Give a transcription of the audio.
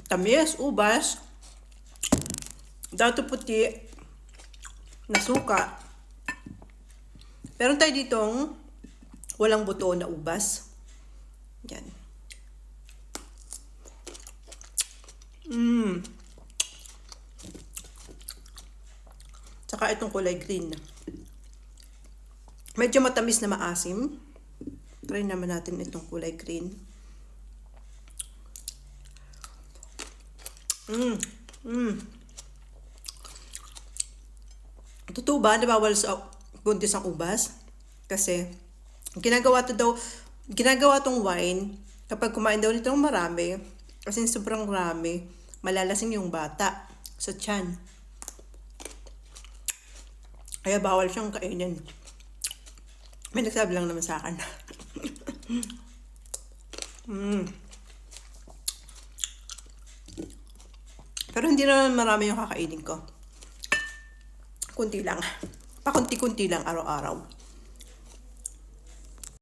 Tamis, ubas, dato puti, na suka. Meron tayo ditong walang buto na ubas. Yan. Tsaka itong kulay green. Medyo matamis na maasim. Try naman natin itong kulay green. Totoo ba na bawal sa buntis ang ubas? Kasi ginagawa tong wine kapag kumain daw nito ng marami, kasi sobrang rami, malalasing yung bata sa tiyan. Kaya bawal siyang kainin. May nagsabi lang naman sa akin. Pero hindi naman marami yung kakainin ko. Kunti lang. Pakunti-kunti lang araw-araw.